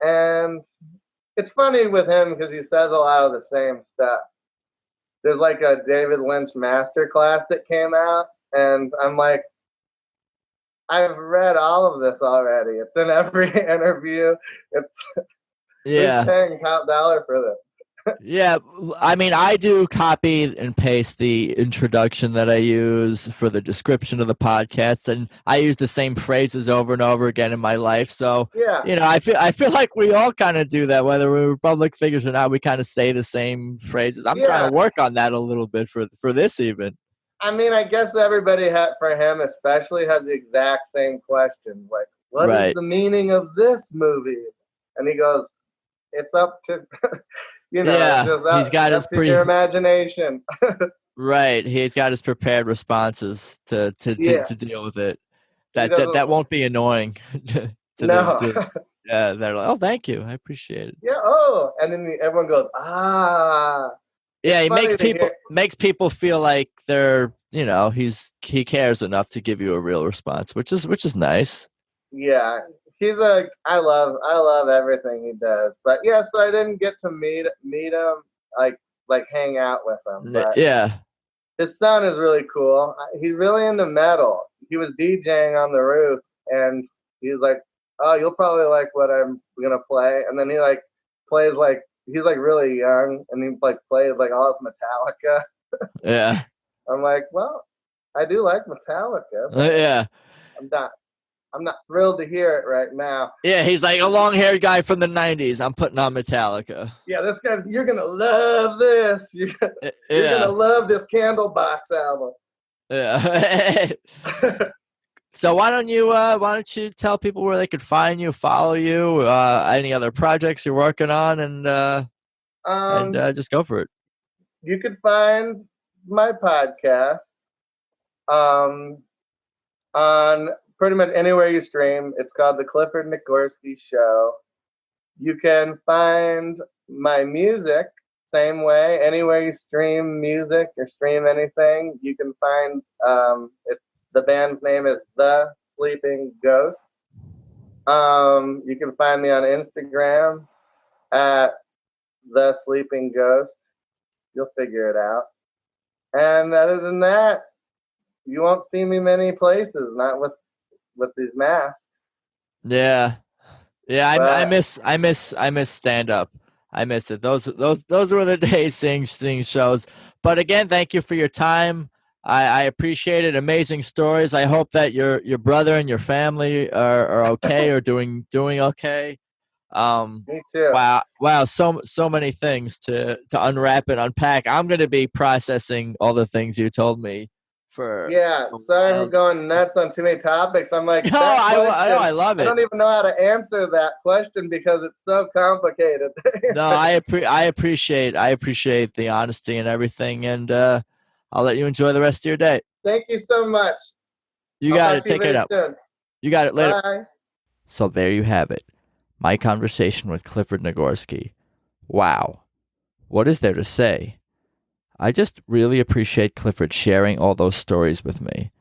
And it's funny with him because he says a lot of the same stuff. There's like a David Lynch masterclass that came out, and I'm like, I've read all of this already. It's in every interview. It's who's Yeah. paying top dollar for this? Yeah, I mean, I do copy and paste the introduction that I use for the description of the podcast, and I use the same phrases over and over again in my life. So, Yeah. I feel like we all kind of do that, whether we're public figures or not. We kind of say the same phrases. I'm trying to work on that a little bit for this even. I mean, I guess everybody for him especially has the exact same question. Like, what is the meaning of this movie? And he goes, it's up to he's got his your imagination. Right, he's got his prepared responses to deal with it. That won't be annoying no. them. Yeah, they're like, oh, thank you, I appreciate it. Yeah. Oh, and then everyone goes, ah. Yeah, he makes people feel like they're, he cares enough to give you a real response, which is nice. Yeah. I love everything he does. But yeah, so I didn't get to meet him, like hang out with him. But yeah. His son is really cool. He's really into metal. He was DJing on the roof, and he's like, "Oh, you'll probably like what I'm gonna play." And then he like plays like he's like really young, and he like plays like all his Metallica. Yeah. I'm like, well, I do like Metallica. Yeah. I'm not thrilled to hear it right now. Yeah, he's like a long-haired guy from the 90s. I'm putting on Metallica. Yeah, you're going to love this. You're going to love this Candlebox album. Yeah. So why don't you tell people where they could find you, follow you, any other projects you're working on, and just go for it. You could find my podcast on pretty much anywhere you stream. It's called The Clifford Nicgorski Show. You can find my music same way. Anywhere you stream music or stream anything, you can find the band's name is The Sleeping Ghost. You can find me on Instagram at The Sleeping Ghost. You'll figure it out. And other than that, you won't see me many places, not with these masks. Yeah. I miss stand up. I miss it. Those were the days seeing shows. But again, thank you for your time. I appreciate it. Amazing stories. I hope that your brother and your family are okay or doing okay. Me too. Wow. So many things to unwrap and unpack. I'm going to be processing all the things you told me. Sorry for going nuts on too many topics. I'm like, no, I love it. I don't even know how to answer that question because it's so complicated. No, I appreciate the honesty and everything, and I'll let you enjoy the rest of your day. Thank you so much. You got it. Take it out. You got it. Later. Bye. So there you have it. My conversation with Clifford Nicgorski. Wow. What is there to say? I just really appreciate Clifford sharing all those stories with me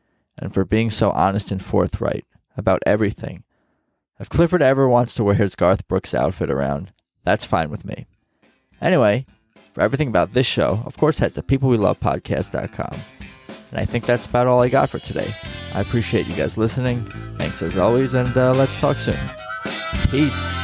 and for being so honest and forthright about everything. If Clifford ever wants to wear his Garth Brooks outfit around, that's fine with me. Anyway, for everything about this show, of course, head to peoplewelovepodcast.com. And I think that's about all I got for today. I appreciate you guys listening. Thanks as always, and let's talk soon. Peace.